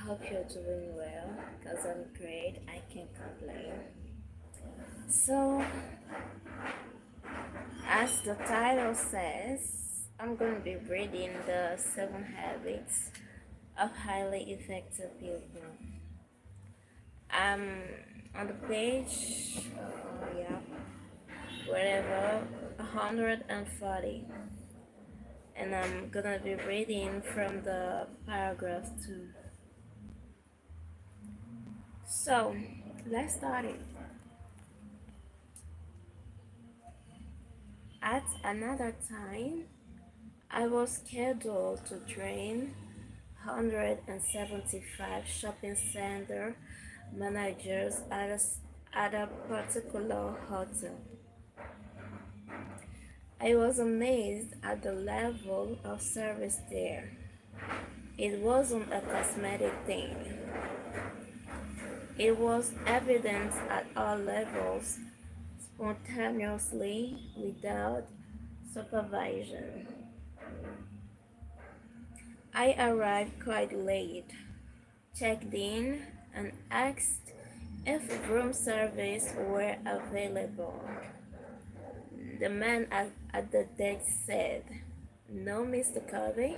hope you're doing well because I'm great. I can't complain. So, as the title says, I'm going to be reading the 7 habits of highly effective people. I'm on the page, yeah, whatever, 140, and I'm gonna be reading from the paragraph 2. So, let's start it. At another time, I was scheduled to train 175 shopping center managers at a particular hotel. I was amazed at the level of service there. It wasn't a cosmetic thing. It was evident at all levels, spontaneously, without supervision. I arrived quite late, checked in, and asked if room service were available. The man at the desk said, "No, Mr. Covey,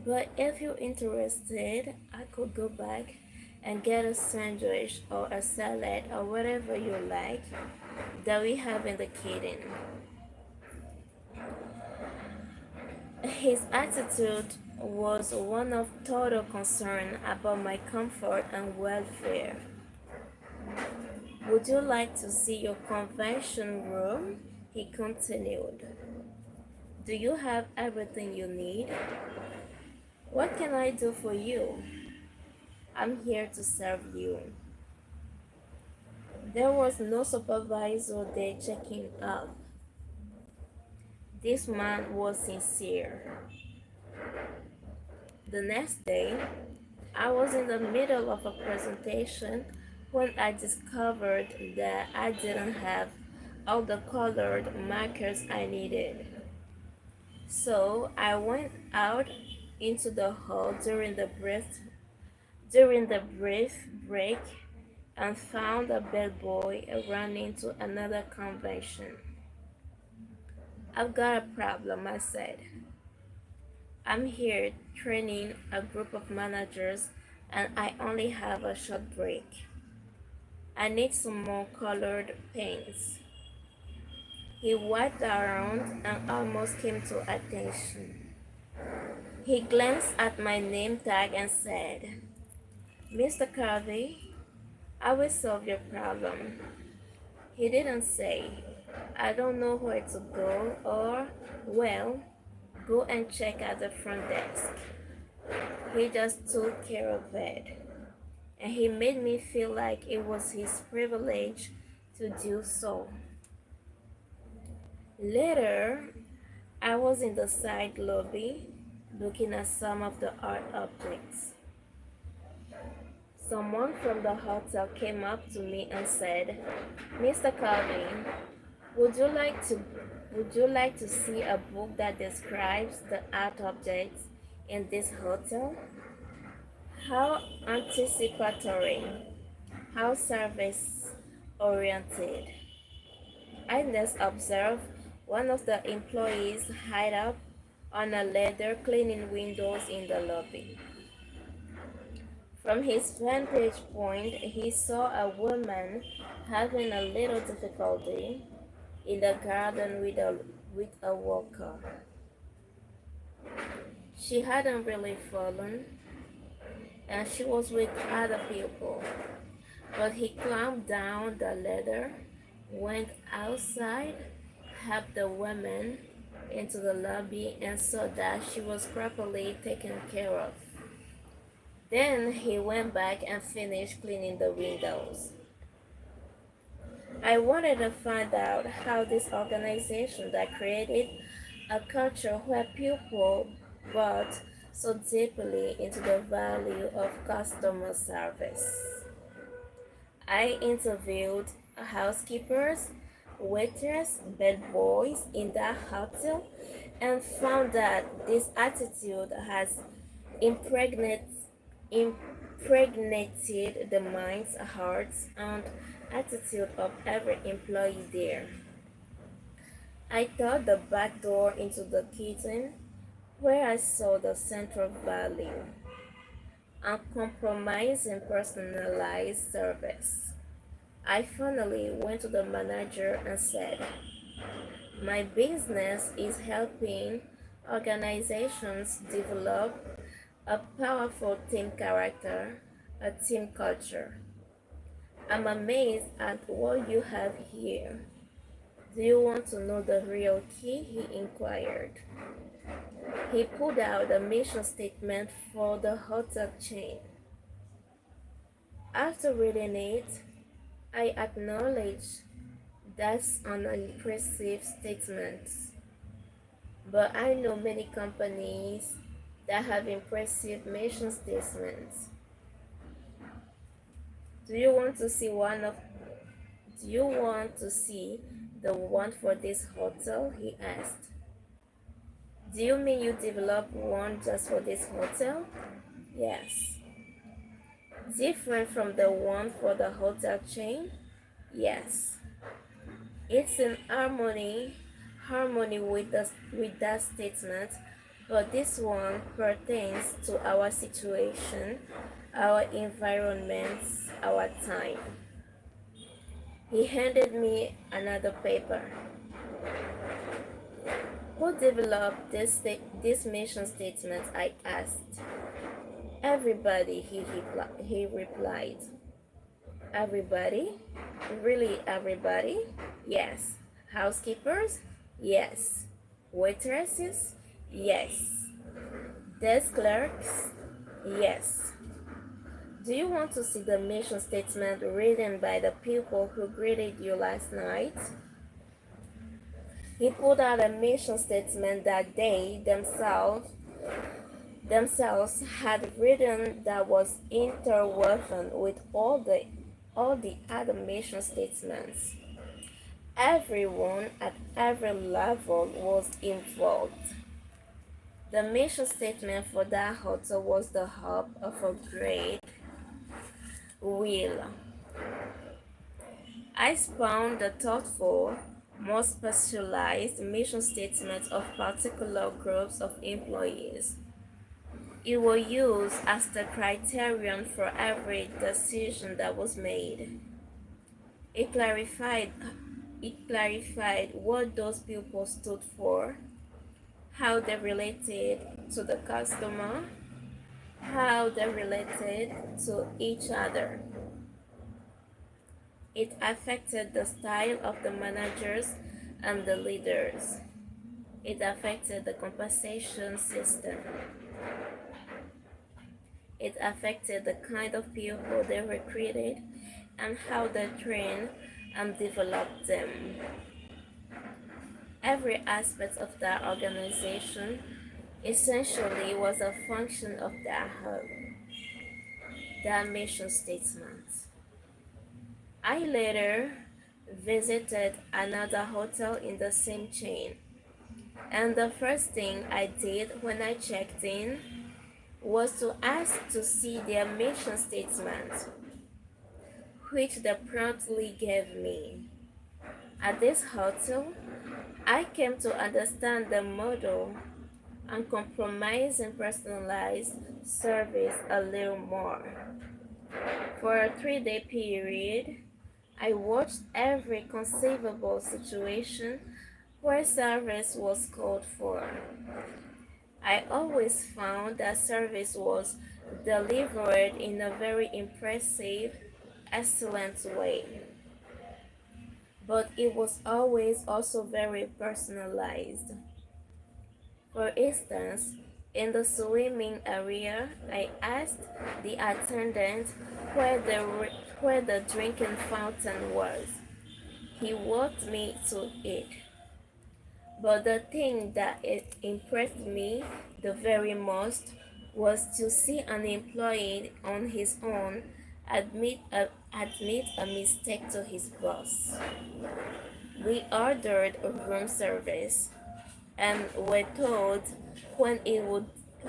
but if you're interested, I could go back and get a sandwich or a salad or whatever you like that we have in the kitchen." His attitude was one of total concern about my comfort and welfare. "Would you like to see your convention room?" he continued. "Do you have everything you need? What can I do for you? I'm here to serve you." There was no supervisor there checking up. This man was sincere. The next day, I was in the middle of a presentation when I discovered that I didn't have all the colored markers I needed. So I went out into the hall during the brief break and found a bellboy running to another convention. "I've got a problem," I said. "I'm here training a group of managers and I only have a short break. I need some more colored paints." He wiped around and almost came to attention. He glanced at my name tag and said, "Mr. Carvey, I will solve your problem." He didn't say, "I don't know where to go," or, "Well, go and check at the front desk." He just took care of it. And he made me feel like it was his privilege to do so. Later, I was in the side lobby looking at some of the art objects. Someone from the hotel came up to me and said, "Mr. Calvin, would you like to would you like to see a book that describes the art objects in this hotel?" How anticipatory, how service oriented. I next observed one of the employees hide up on a ladder cleaning windows in the lobby. From his vantage point, he saw a woman having a little difficulty in the garden with a walker. She hadn't really fallen, and she was with other people. But he climbed down the ladder, went outside, helped the woman into the lobby, and saw that she was properly taken care of. Then he went back and finished cleaning the windows. I wanted to find out how this organization that created a culture where people bought so deeply into the value of customer service. I interviewed housekeepers, waiters, bellboys in that hotel and found that this attitude has impregnated, impregnated the minds, hearts, and attitude of every employee there. I thought the back door into the kitchen, where I saw the central value, uncompromising personalized service. I finally went to the manager and said, my business is helping organizations develop a powerful team character, a team culture. I'm amazed at what you have here. Do you want to know the real key? He inquired. He pulled out the mission statement for the hotel chain. After reading it, I acknowledged that's an impressive statement. But I know many companies that have impressive mission statements. Do you want to see one of Do you want to see the one for this hotel? He asked. Do you mean you developed one just for this hotel? Yes. Different from the one for the hotel chain? Yes. It's in harmony with that statement, but this one pertains to our situation, our environment, our time. He handed me another paper. Who developed this mission statement? I asked. Everybody, he replied. Everybody? Really everybody? Yes. Housekeepers? Yes. Waitresses? Yes. Desk clerks? Yes. Do you want to see the mission statement written by the people who greeted you last night? He pulled out a mission statement that they themselves had written that was interwoven with all the other mission statements. Everyone at every level was involved. The mission statement for that hotel was the hub of a great wheel. I spawned the thoughtful, more specialized mission statements of particular groups of employees. It was used as the criterion for every decision that was made. It clarified what those people stood for, how they related to the customer, how they related to each other. It affected the style of the managers and the leaders. It affected the compensation system. It affected the kind of people they recruited and how they trained and developed them. Every aspect of that organization essentially was a function of that hub, that mission statement. I later visited another hotel in the same chain, and the first thing I did when I checked in was to ask to see their mission statement, which they promptly gave me. At this hotel, I came to understand the model and compromising personalized service a little more. For a 3-day period, I watched every conceivable situation where service was called for. I always found that service was delivered in a very impressive, excellent way. But it was always also very personalized. For instance, in the swimming area, I asked the attendant where the drinking fountain was. He walked me to it. But the thing that it impressed me the very most was to see an employee on his own admit a mistake to his boss. We ordered room service and were told when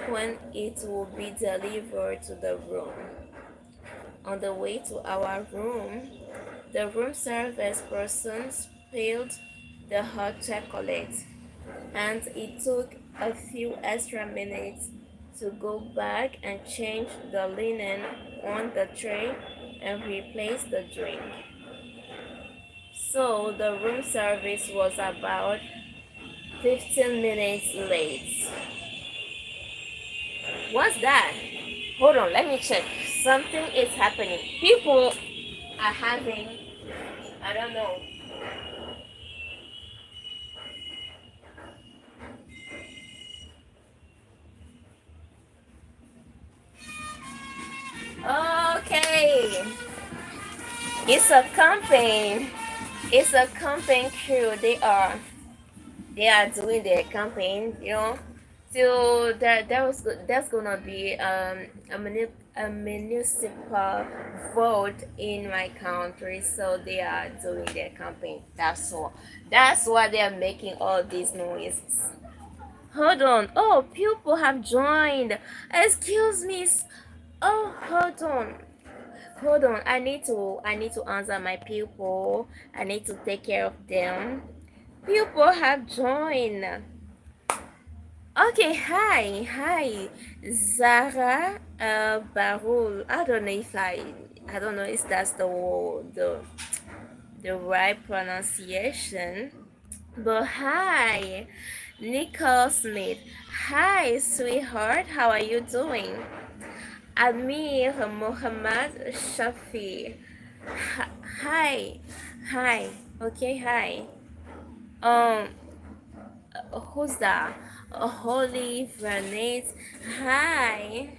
when it will be delivered to the room. On the way to our room, the room service person spilled the hot chocolate, and it took a few extra minutes to go back and change the linen on the tray and replace the drink. So the room service was about 15 minutes late. What's that? Hold on, let me check. Something is happening. People are having, I don't know. Okay, it's a campaign. It's a campaign crew. They are doing their campaign. So that's gonna be a municipal vote in my country. So they are doing their campaign. That's all. That's why they are making all these noises. Hold on. Oh, people have joined. Excuse me. Oh, hold on. Hold on. I need to answer my people. I need to take care of them. People have joined. Okay, hi, Zara Barul. I don't know if that's the right pronunciation, but hi, Nicole Smith. Hi, sweetheart. How are you doing? Amir Muhammad Shafi. Hi, hi. Okay, hi. Um, who's that? Holy Vernate. Hi.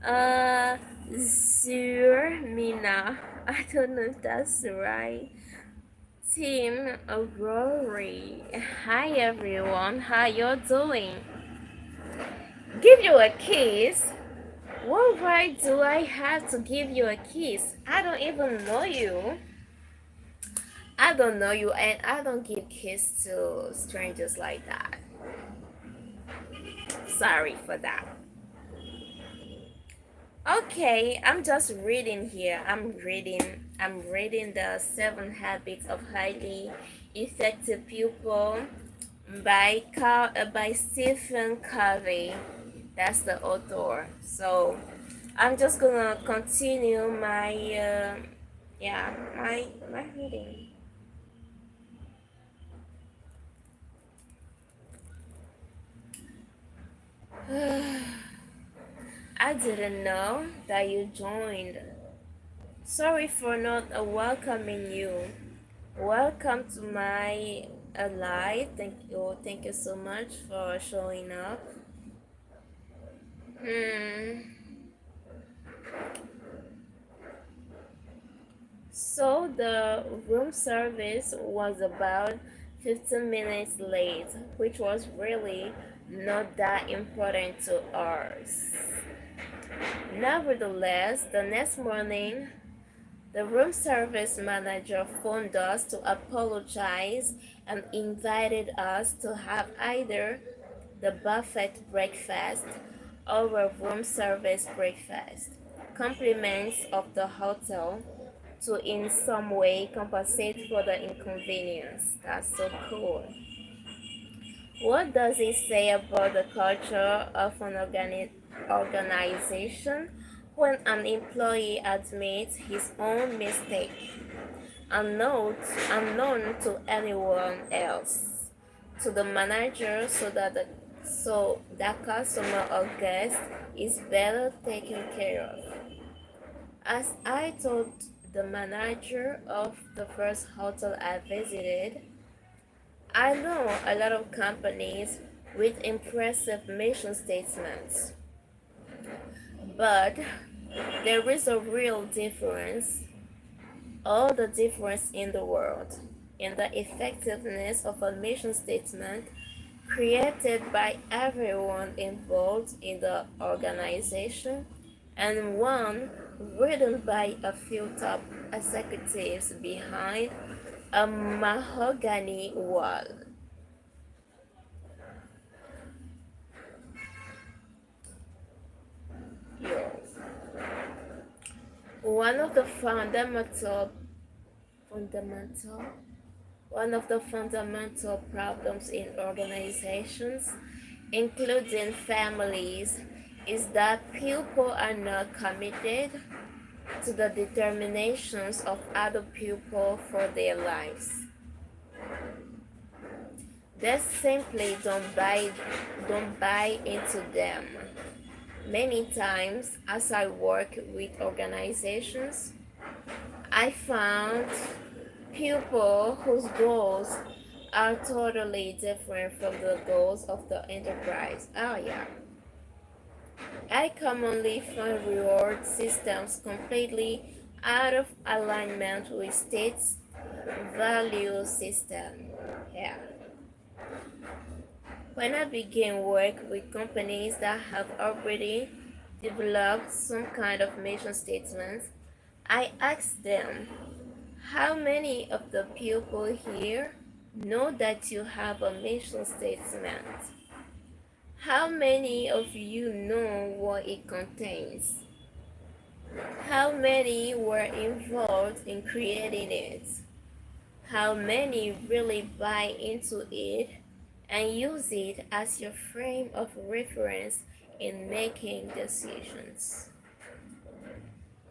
Uh, Zurmina. I don't know if that's right. Tim Rory. Hi everyone. How you doing? Give you a kiss? What right do I have to give you a kiss? I don't even know you. I don't know you, and I don't give kiss to strangers like that. Sorry for that. Okay, I'm just reading here. I'm reading the 7 Habits of Highly Effective People by Stephen Covey. That's the author. So I'm just gonna continue my reading. I didn't know that you joined. Sorry for not welcoming you. Welcome to my live. Thank you so much for showing up. Hmm. So the room service was about 15 minutes late, which was really not that important to us. Nevertheless, the next morning, the room service manager phoned us to apologize and invited us to have either the buffet breakfast or a room service breakfast, compliments of the hotel, to in some way compensate for the inconvenience. That's so cool. What does it say about the culture of an organization when an employee admits his own mistake, unknown to anyone else, to the manager, so that customer or guest is better taken care of? As I told the manager of the first hotel I visited, I know a lot of companies with impressive mission statements, but there is a real difference, all the difference in the world, in the effectiveness of a mission statement created by everyone involved in the organization and one written by a few top executives behind a mahogany wall. yours. One of the fundamental One of the fundamental problems in organizations, including families, is that people are not committed to the determinations of other people for their lives. They simply don't buy into them. Many times, as I work with organizations, I found people whose goals are totally different from the goals of the enterprise. Oh, yeah. I commonly find reward systems completely out of alignment with state's value system. Yeah. When I begin work with companies that have already developed some kind of mission statements, I ask them, how many of the people here know that you have a mission statement? How many of you know what it contains? How many were involved in creating it? How many really buy into it and use it as your frame of reference in making decisions?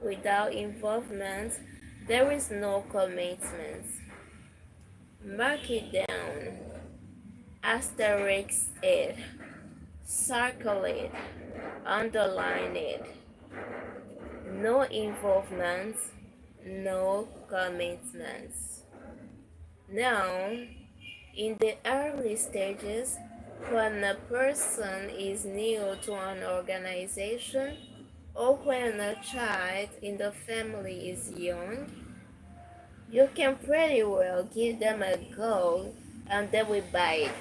Without involvement, there is no commitment. Mark it down, asterisk it, circle it, underline it. No involvement, no commitments. Now, in the early stages, when a person is new to an organization or when a child in the family is young, you can pretty well give them a goal and they will buy it,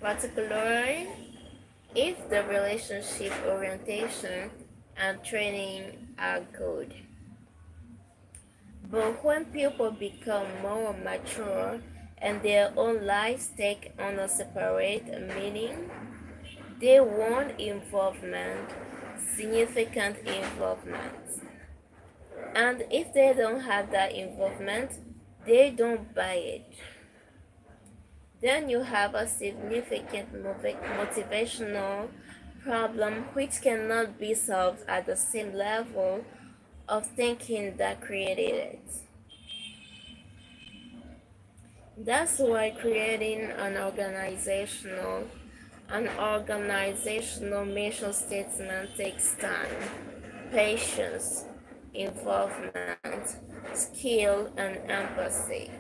particularly if the relationship orientation and training are good. But when people become more mature and their own lives take on a separate meaning, they want involvement, significant involvement. And if they don't have that involvement, they don't buy it. Then you have a significant motivational problem which cannot be solved at the same level of thinking that created it. That's why creating an organizational mission statement takes time, patience, involvement, skill, and empathy.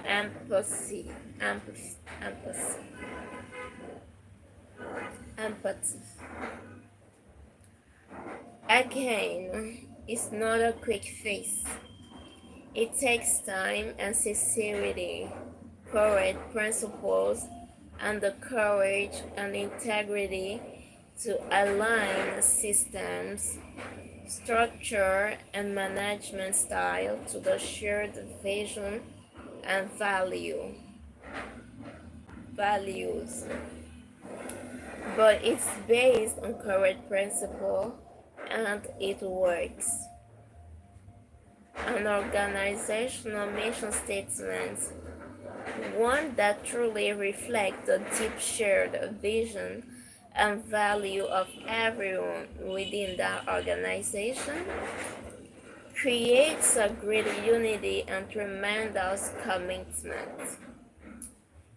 Empathy, empathy, empathy, empathy. Again, it's not a quick fix. It takes time and sincerity, correct principles, and the courage and integrity to align systems, structure, and management style to the shared vision and values. But it's based on correct principle and it works. An organizational mission statement, one that truly reflects the deep shared vision and value of everyone within that organization, creates a great unity and tremendous commitment.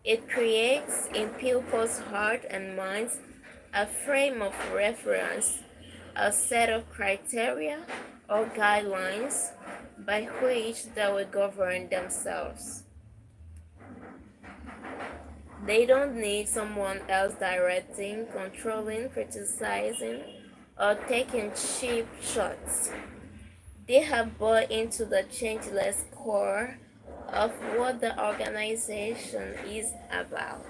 It creates in people's hearts and minds a frame of reference, a set of criteria or guidelines by which they will govern themselves. They don't need someone else directing, controlling, criticizing, or taking cheap shots. They have bought into the changeless core of what the organization is about.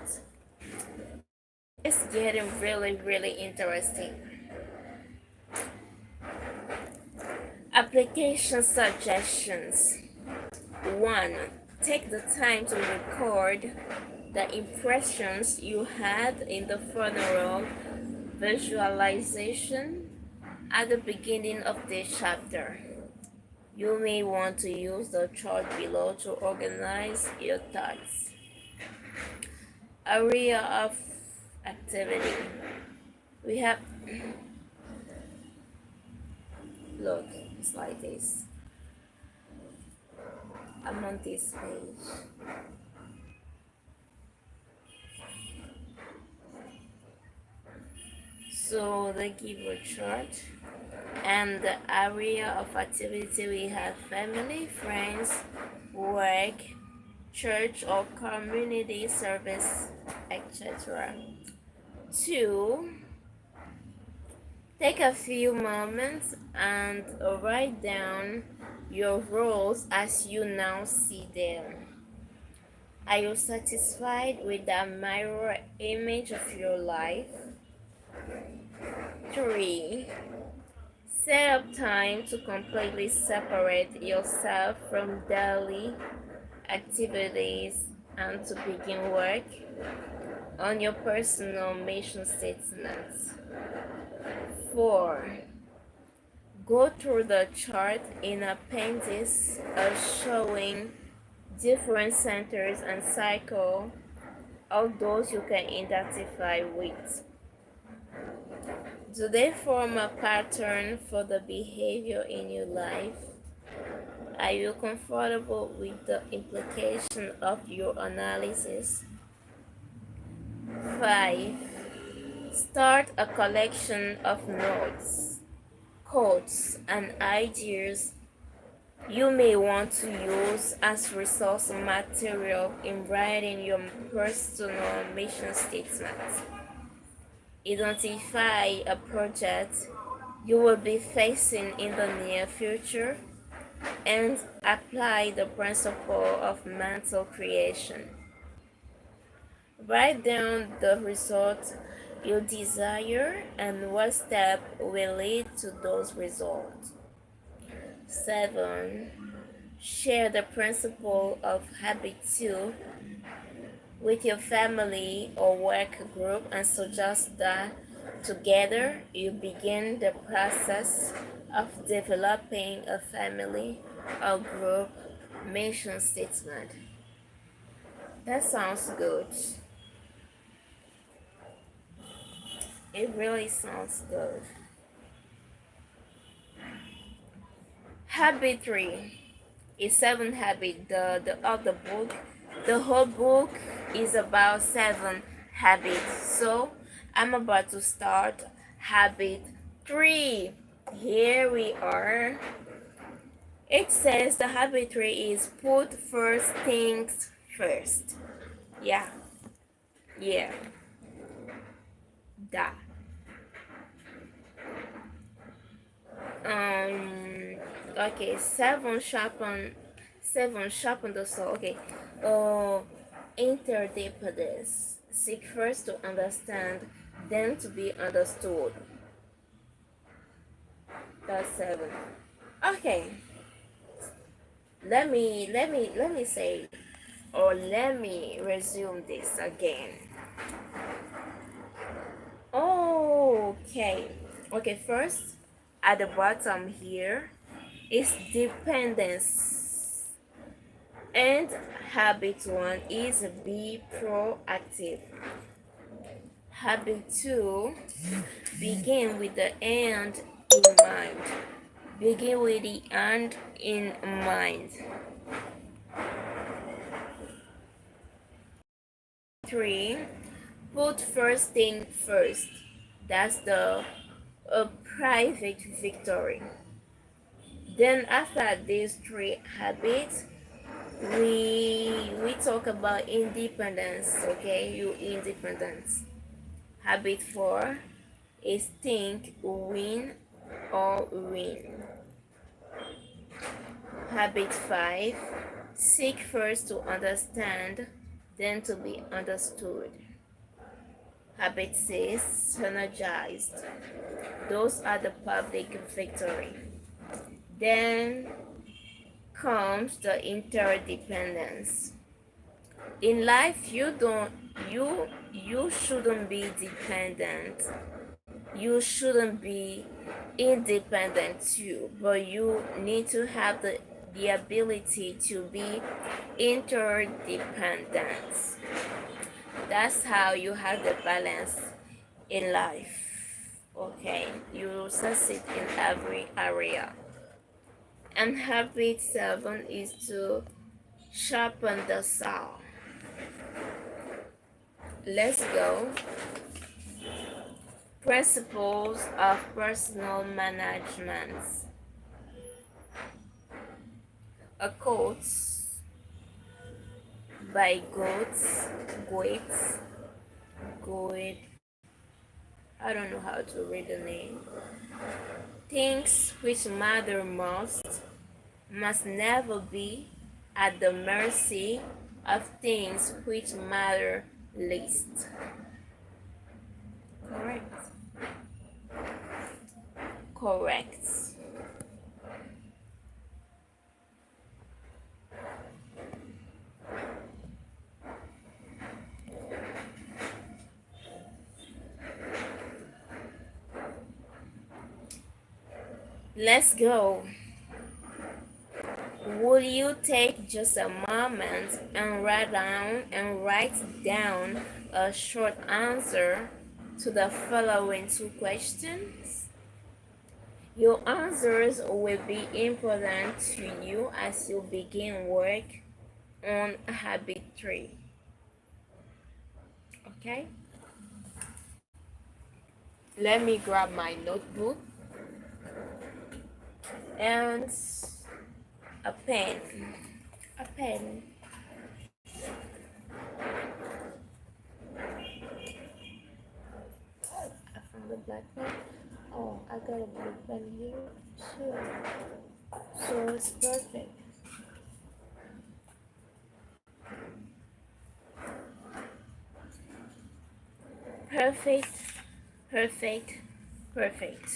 It's getting really, really interesting. Application suggestions. 1. Take the time to record the impressions you had in the funeral visualization At the beginning of this chapter, you may want to use the chart below to organize your thoughts. Area of activity. We have, look, it's like this. I'm on this page. So they give a chart, and the area of activity we have family, friends, work, church or community service, etc. 2. Take a few moments and write down your roles as you now see them. Are you satisfied with that mirror image of your life? 3. Set up time to completely separate yourself from daily activities and to begin work on your personal mission statements. 4. Go through the chart in appendix showing different centers and cycle of those you can identify with. Do they form a pattern for the behavior in your life? Are you comfortable with the implication of your analysis? 5. Start a collection of notes, quotes, and ideas you may want to use as resource material in writing your personal mission statement. Identify a project you will be facing in the near future and apply the principle of mental creation. Write down the results you desire and what step will lead to those results. 7. Share the principle of habit 2 with your family or work group and suggest that together you begin the process of developing a family or group mission statement. That sounds good. It really sounds good. Habit 3 is 7 habits. The book. The whole book is about 7 habits. So I'm about to start habit 3. Here we are. It says the habit 3 is put first things first. Yeah. That. Okay, 7 sharpen the soul. Okay. Interdependence. Seek first to understand, then to be understood. That's 7. Okay. Let me say, or let me resume this again. Okay, first at the bottom here is dependence, and habit 1 is be proactive. Habit 2, begin with the end in mind. Begin with the end in mind. 3, put first thing first. That's the private victory. Then after these 3 habits, we talk about independence. Okay, you independence. Habit 4 is think, win or win. Habit 5, seek first to understand, then to be understood. Habit 6, synergized. Those are the public victory. Then comes the interdependence. In life, you shouldn't be dependent. You shouldn't be independent too, but you need to have the ability to be interdependent. That's how you have the balance in life. Okay, you will succeed in every area. And habit 7 is to sharpen the saw. Let's go. Principles of personal management. A quote by Goethe. I don't know how to read the name. Things which matter most must never be at the mercy of things which matter least. Correct. Correct. Let's go. Would you take just a moment and write down a short answer to the following two questions? Your answers will be important to you as you begin work on habit 3. Okay? Let me grab my notebook and a pen. A pen. I found a black pen. Oh, I got a blue pen here. Sure. So it's perfect. Perfect. Perfect. Perfect.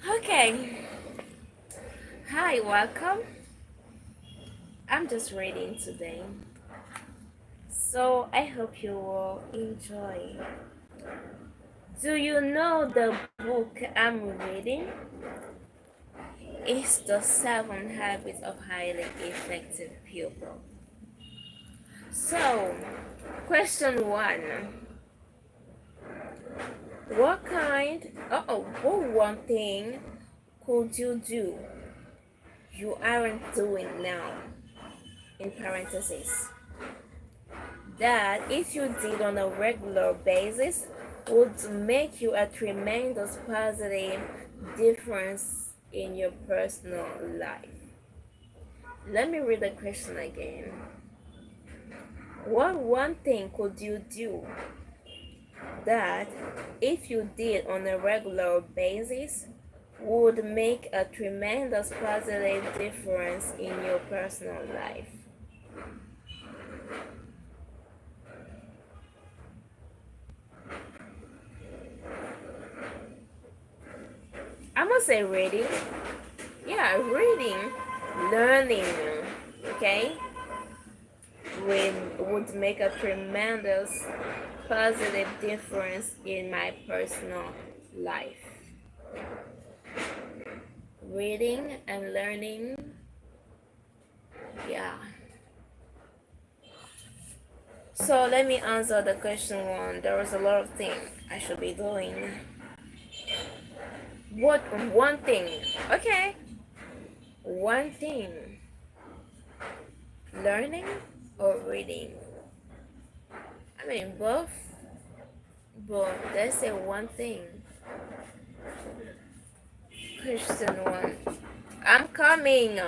Okay. Hi, welcome. I'm just reading today. So I hope you will enjoy. Do you know the book I'm reading? It's The 7 Habits of Highly Effective People. So, question 1. What one thing could you do you aren't doing now? In parentheses. That if you did on a regular basis would make you a tremendous positive difference in your personal life. Let me read the question again. What one thing could you do that, if you did on a regular basis, would make a tremendous positive difference in your personal life? I'm gonna say reading. Yeah, reading, learning, okay, would make a tremendous positive difference in my personal life. Reading and learning, yeah. So let me answer the question 1. There was a lot of things I should be doing. What one thing? Okay. One thing. Learning or reading? I mean both. But let's say one thing. Question 1. I'm coming.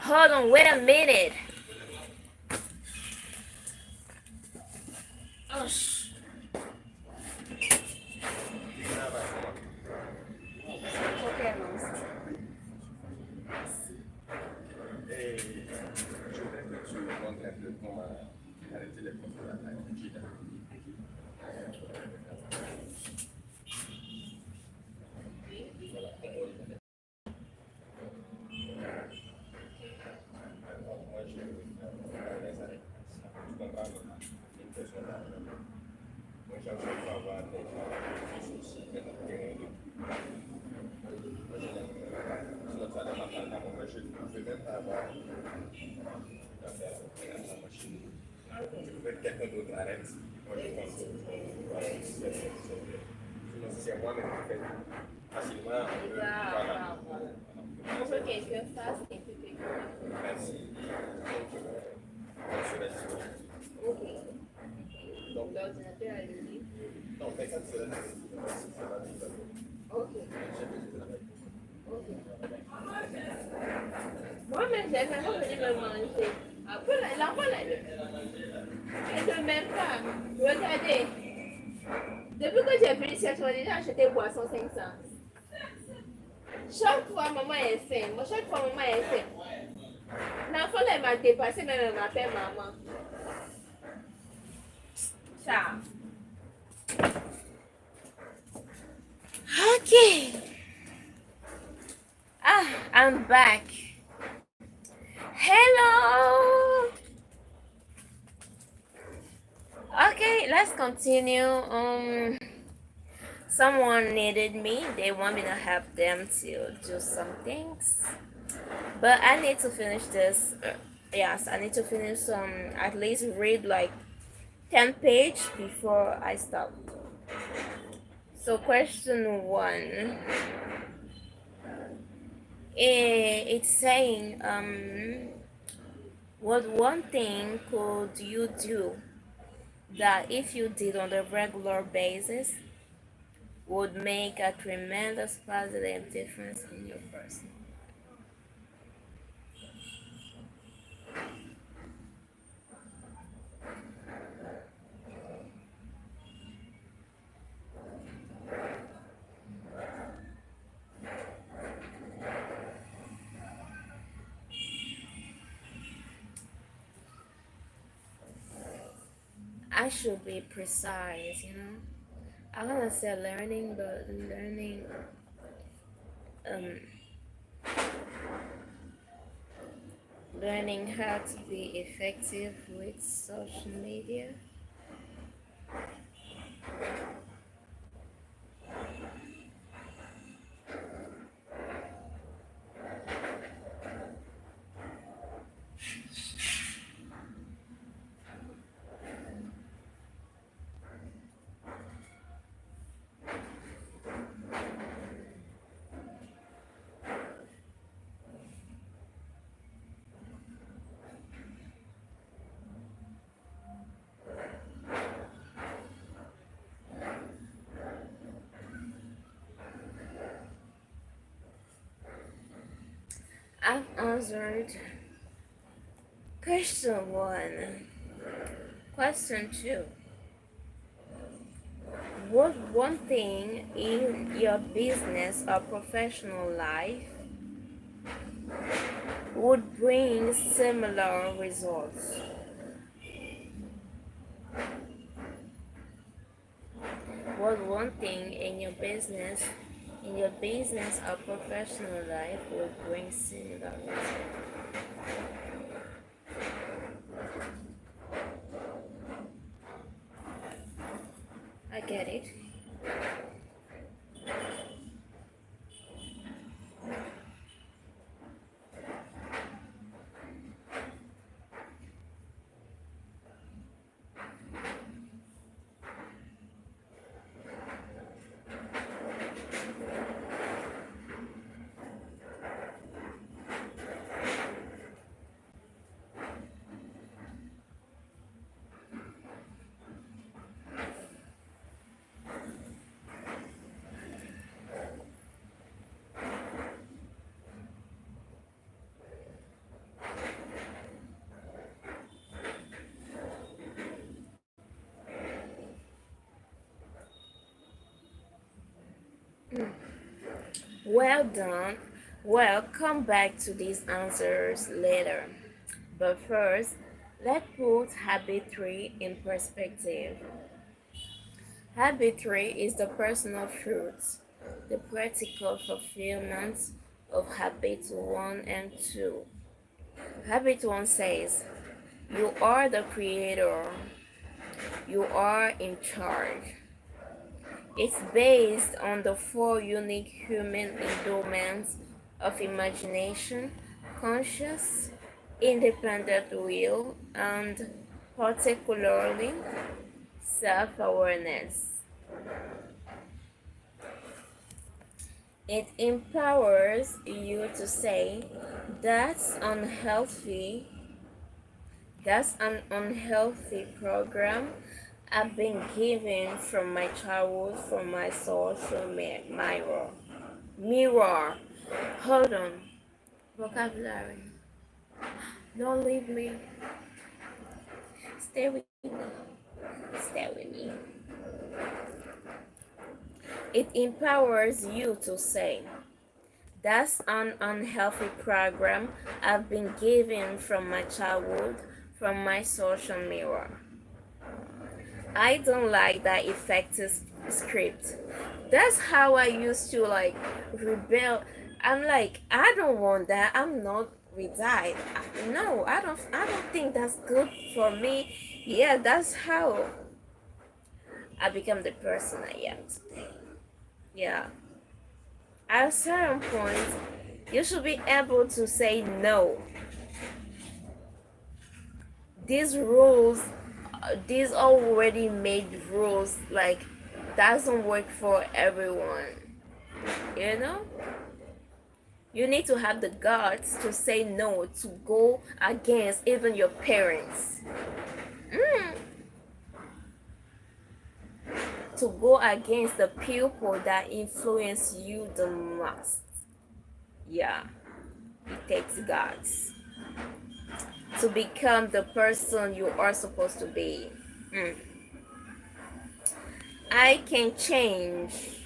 Hold on, wait a minute. Oh, je vais même pas avoir à faire la machine. Je peux mettre quelqu'un d'autre à l'aide. Moi, je pense que voilà, sinon, si c'est moi-même qui fais facilement, voilà. On veut que quelqu'un fasse et puis quelqu'un. Merci. Donc, je reste. Ok. Donc l'ordinateur a le livre. Non, personne ne se laisse. Ok. Ok. Moi-même, j'ai vraiment venu me manger. Après, l'enfant, elle ne m'aime pas. Regardez, depuis que j'ai venu cette fois, déjà acheté boisson 500. Chaque fois, maman est faim. Moi, chaque fois, maman est faim. L'enfant, elle m'a dépassé, même elle m'appelle maman. Ça. Okay. I'm back. Hello. Okay, let's continue. Someone needed me. They want me to help them to do some things. But I need to finish this. Yes, I need to finish at least read like 10 page before I stop. So question one. It's saying what one thing could you do that if you did on a regular basis would make a tremendous positive difference in your person? I should be precise, you know. I wanna say learning, but um, learning how to be effective with social media. I've answered question one. Question two. What one thing in your business or professional life would bring similar results? What one thing in your business or professional life would bring similar results? I get it. Well done. Well, come back to these answers later. But first, let's put habit 3 in perspective. Habit 3 is the personal fruits, the practical fulfillment of habit 1 and 2. Habit 1 says, you are the creator, you are in charge. It's based on the four unique human endowments of imagination, conscious, independent will, and particularly self awareness. It empowers you to say, that's unhealthy, that's an unhealthy program I've been given from my childhood, from my social mirror. Mirror. Hold on. Vocabulary. Don't leave me. Stay with me. Stay with me. It empowers you to say, that's an unhealthy program I've been given from my childhood, from my social mirror. I don't like that effective script. That's how I used to like rebel. I'm like, I don't want that. I'm not with that. No, I don't think that's good for me. Yeah, that's how I become the person I am today. Yeah. At a certain point, you should be able to say no. These rules, these already made rules, like, doesn't work for everyone. You know? You need to have the guts to say no, to go against even your parents. Mm. To go against the people that influence you the most. Yeah, it takes guts to become the person you are supposed to be. Mm. I can change,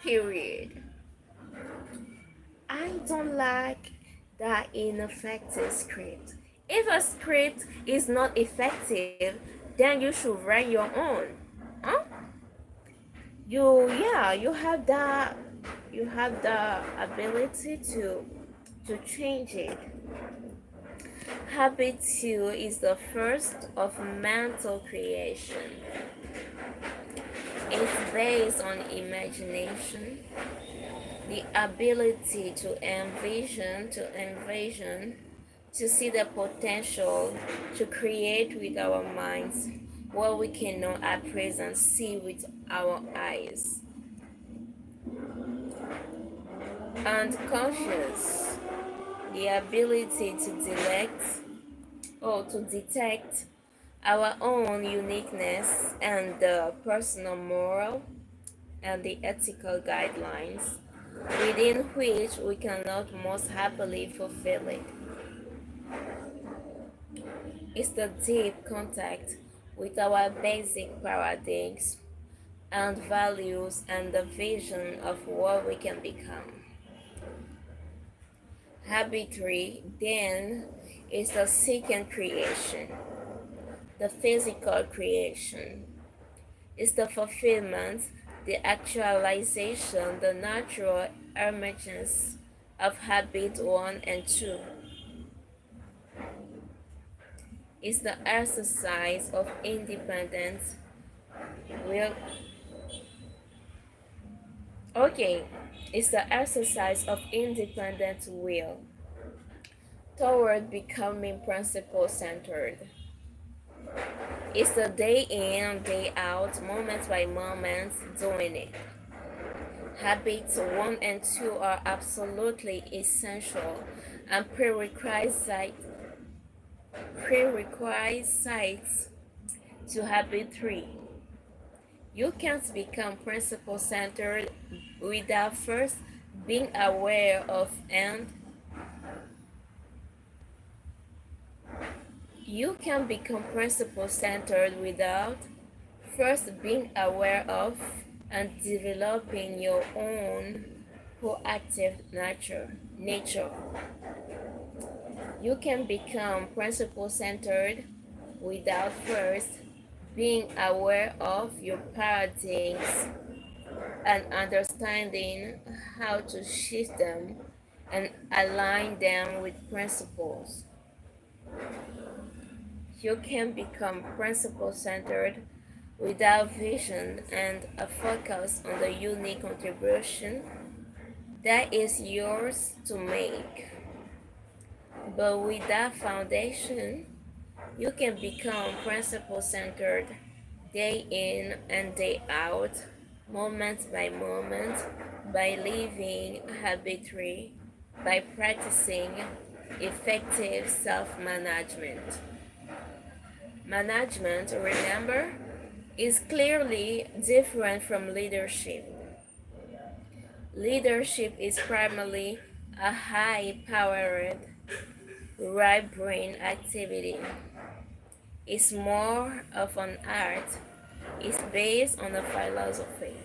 period. I don't like that ineffective script. If a script is not effective, then you should write your own. Huh? You have the ability to change it. Habit 2 is the first of mental creation. It's based on imagination, the ability to envision, to see the potential, to create with our minds what we cannot at present see with our eyes. And conscious, the ability to detect our own uniqueness and the personal moral and the ethical guidelines within which we cannot most happily fulfill it. It's the deep contact with our basic paradigms and values and the vision of what we can become. Habit 3, then, is the second creation, the physical creation. It's the fulfillment, the actualization, the natural emergence of habit 1 and 2. It's the exercise of independent will. Okay, it's the exercise of independent will toward becoming principle centered. It's the day in, day out, moment by moment doing it. Habits 1 and 2 are absolutely essential and prerequisites to habit 3. You can't become principle centered without first being aware of and you can become principle centered without first being aware of and developing your own proactive nature. You can become principle centered without first being aware of your paradigms and understanding how to shift them and align them with principles. You can become principle centered without vision and a focus on the unique contribution that is yours to make. But with that foundation, you can become principle centered day in and day out, moment by moment, by living habitually, by practicing effective self management. Management, remember, is clearly different from leadership. Leadership is primarily a high powered right brain activity. It's more of an art. It's based on a philosophy.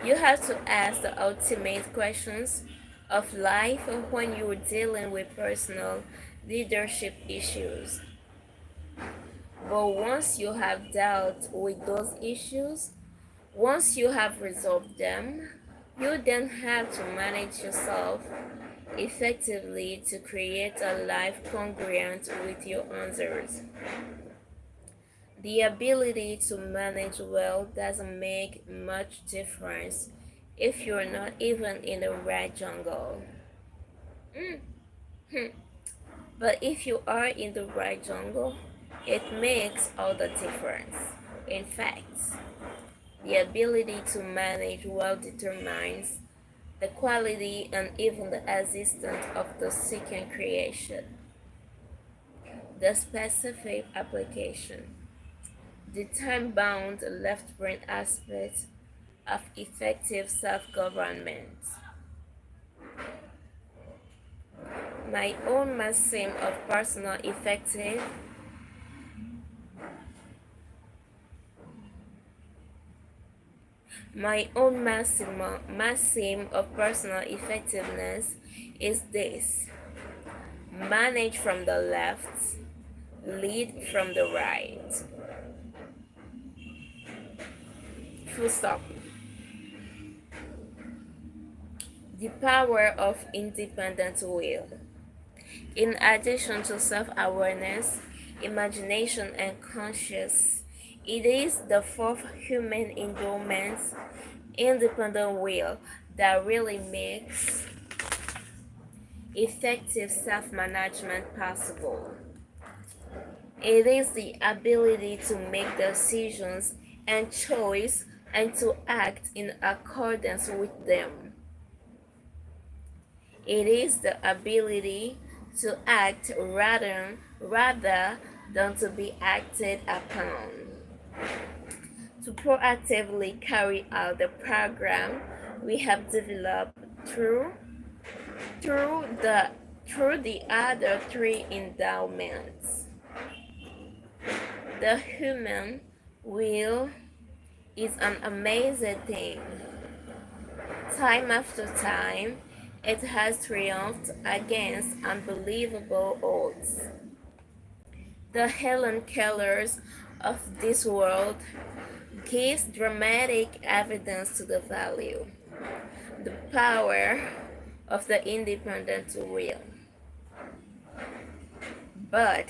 You have to ask the ultimate questions of life when you're dealing with personal leadership issues. But once you have dealt with those issues, once you have resolved them, you then have to manage yourself effectively to create a life congruent with your answers. The ability to manage well doesn't make much difference if you're not even in the right jungle. But if you are in the right jungle, it makes all the difference. In fact, the ability to manage well determines the quality and even the existence of the second creation. The specific application. The time bound left brain aspect of effective self government. My own maxim of personal effective My own maxim of personal effectiveness is this: manage from the left, lead from the right. Full stop. The power of independent will. In addition to self awareness, imagination, and conscious, it is the fourth human endowment, independent will, that really makes effective self management possible. It is the ability to make decisions and choice and to act in accordance with them. It is the ability to act rather than to be acted upon. To proactively carry out the program we have developed through the through the other three endowments. The human will is an amazing thing. Time after time, it has triumphed against unbelievable odds. The Helen Kellers of this world gives dramatic evidence to the value, the power of the independent will. But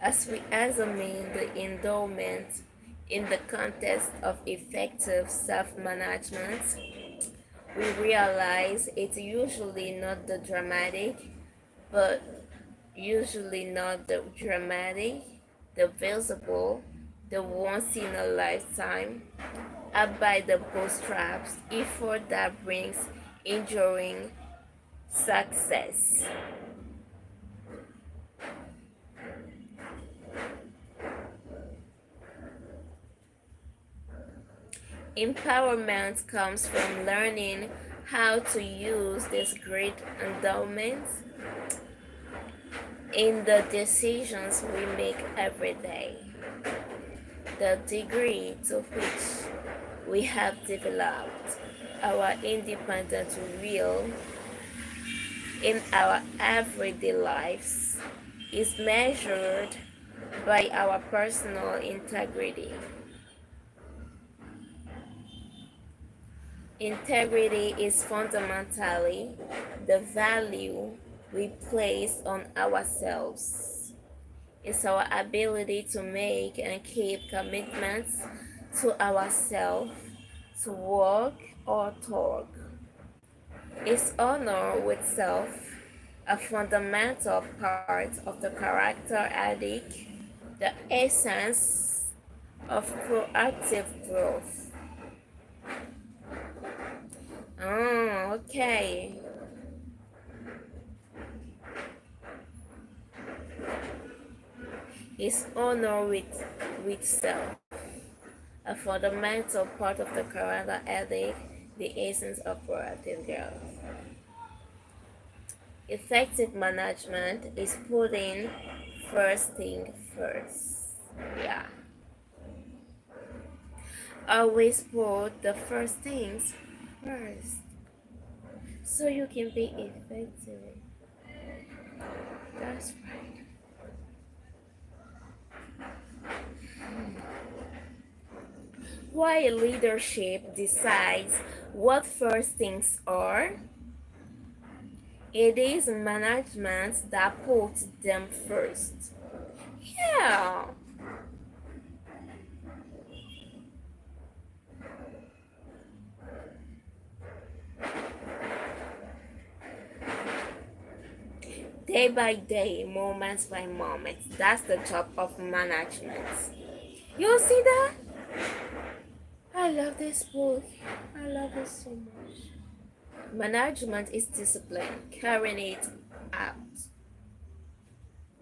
as we examine the endowment in the context of effective self management, we realize it's but usually not the dramatic, the visible, the once in a lifetime, up by the bootstraps effort that brings enduring success. Empowerment comes from learning how to use these great endowments in the decisions we make every day. The degree to which we have developed our independent will in our everyday lives is measured by our personal integrity. Integrity is fundamentally the value we place on ourselves. It's our ability to make and keep commitments to ourselves, to walk or talk. It's honor with self. a fundamental part of the character ethic, the essence of proactive growth. Oh, okay. Is honor with self, a fundamental part of the character ethic, the essence of proactive growth. Effective management is putting first thing first. Yeah. Always put the first things first so you can be effective. That's right. Why leadership decides what first things are, it is management that puts them first. Yeah. Day by day, moment by moment. That's the job of management. You see that? I love this book. I love it so much. Management is discipline, carrying it out.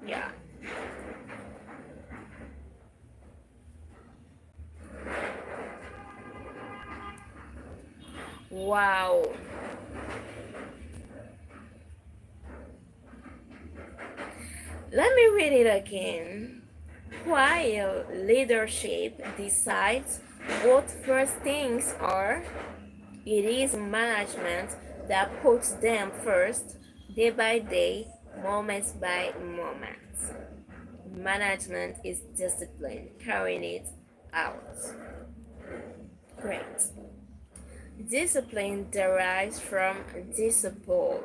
Yeah. Wow. Let me read it again. While leadership decides what first things are, it is management that puts them first, day by day, moment by moment. Management is discipline, carrying it out. Great. Discipline derives from disciple.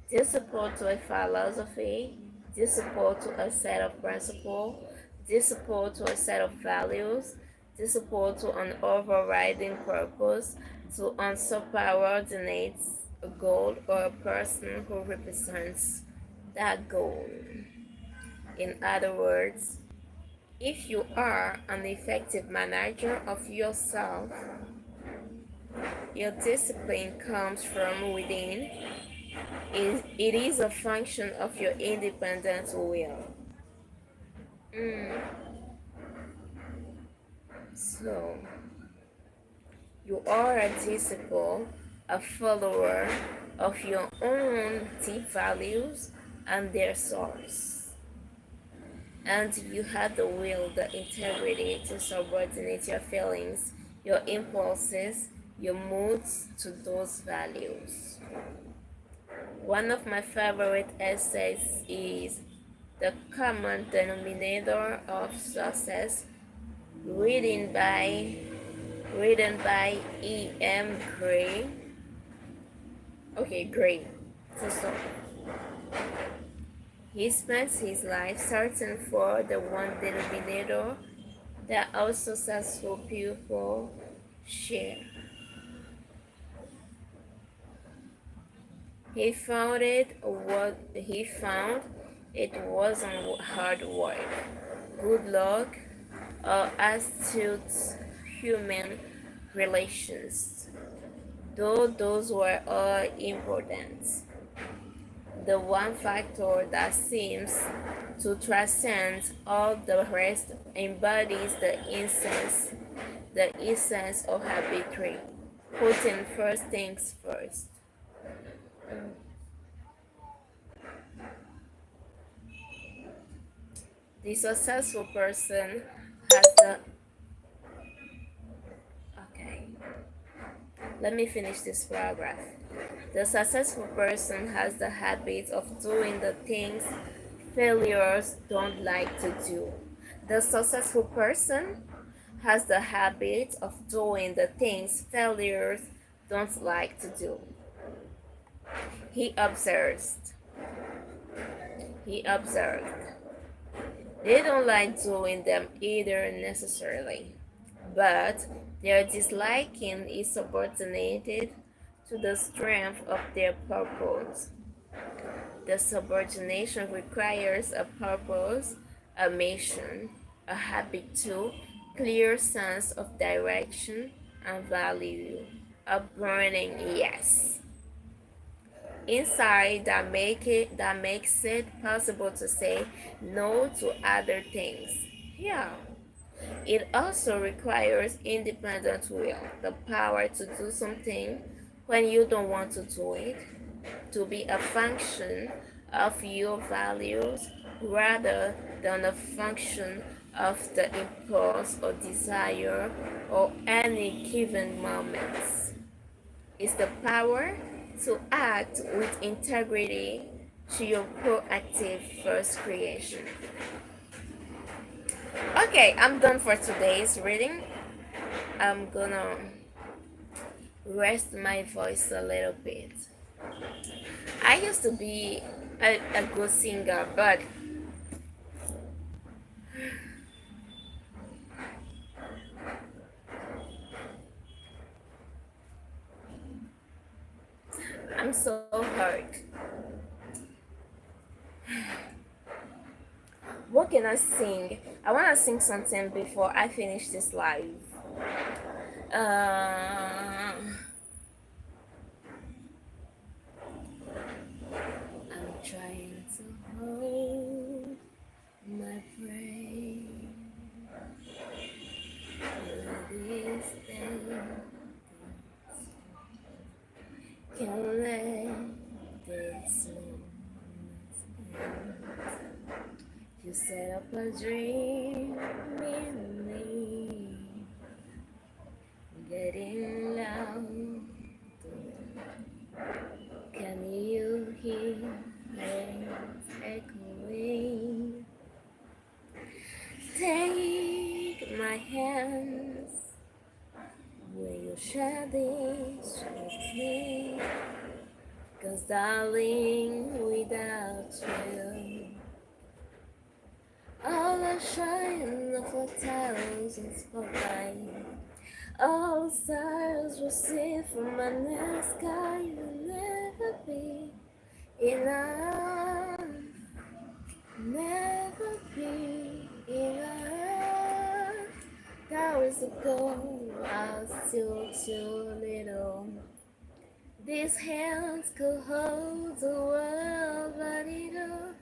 Disciple to a philosophy, disciple to a set of principles, disciple to a set of values, disciple to an overriding purpose, to an subordinate goal or a person who represents that goal. In other words, if you are an effective manager of yourself, your discipline comes from within. It is a function of your independent will. Mm. So, you are a disciple, a follower of your own deep values and their source. And you have the will, the integrity to subordinate your feelings, your impulses, your moods to those values. One of my favorite essays is The Common Denominator of Success, written by E.M. Gray. Okay, Gray. So he spends his life searching for the one denominator that all successful people share. He found it wasn't hard work, good luck, or astute human relations, though those were all important. The one factor that seems to transcend all the rest embodies the essence of habitry, putting first things first. The successful person has the okay. Let me finish this paragraph. The successful person has the habit of doing the things failures don't like to do. The successful person has the habit of doing the things failures don't like to do. He observed. He observed. They don't like doing them either necessarily, but their disliking is subordinated to the strength of their purpose. The subordination requires a purpose, a mission, a habit too, clear sense of direction and value, a burning yes. Inside that makes it possible to say no to other things. Yeah. It also requires independent will, the power to do something when you don't want to do it, to be a function of your values rather than a function of the impulse or desire or any given moments. It's the power to act with integrity to your proactive first creation. Okay, I'm done for today's reading. I'm gonna rest my voice a little bit. I used to be a good singer, but I'm so hurt. What can I sing? I want to sing something before I finish this live. I'm trying to hold my brain. This thing can let this moment end. You set up a dream in me, getting loud. Can you hear it echoing? Take my hands, will you share this with me? 'Cause darling, without you, all the shine of 1,000 spotlights, all the stars we see from my night sky will never be enough, never be enough. Hours ago, I was still too little. These hands could hold the world, but it'll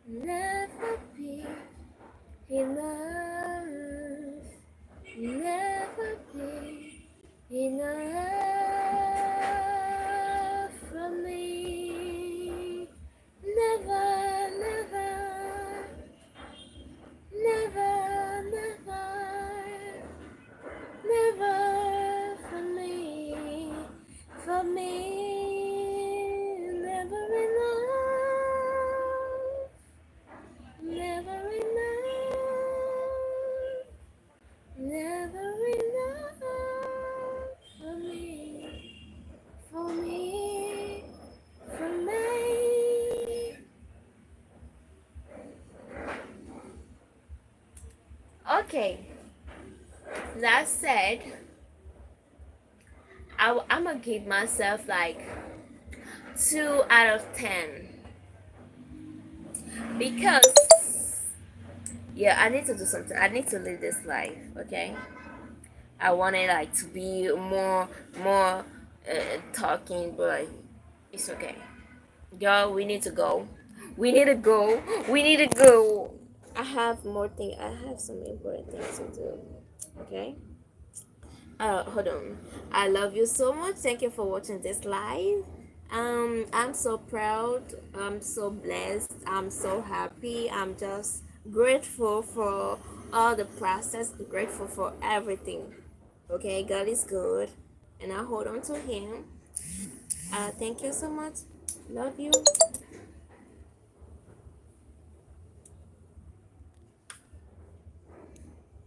never be enough, never be enough for me. Never, never, never, never, never for me, for me, never enough, never enough, never enough for me, for me, for me. Okay, that said, I'm gonna give myself like 2 out of 10 because yeah, I need to do something. I need to live this life. Okay, I want it like to be more talking, but like, it's okay. Girl, we need to go. We need to go. We need to go. I have more thing. I have some important things to do. Okay. Hold on. I love you so much. Thank you for watching this live. I'm so proud. I'm so blessed. I'm so happy. I'm just grateful for all the process. Grateful for everything. Okay, God is good, and I hold on to Him. Thank you so much. Love you.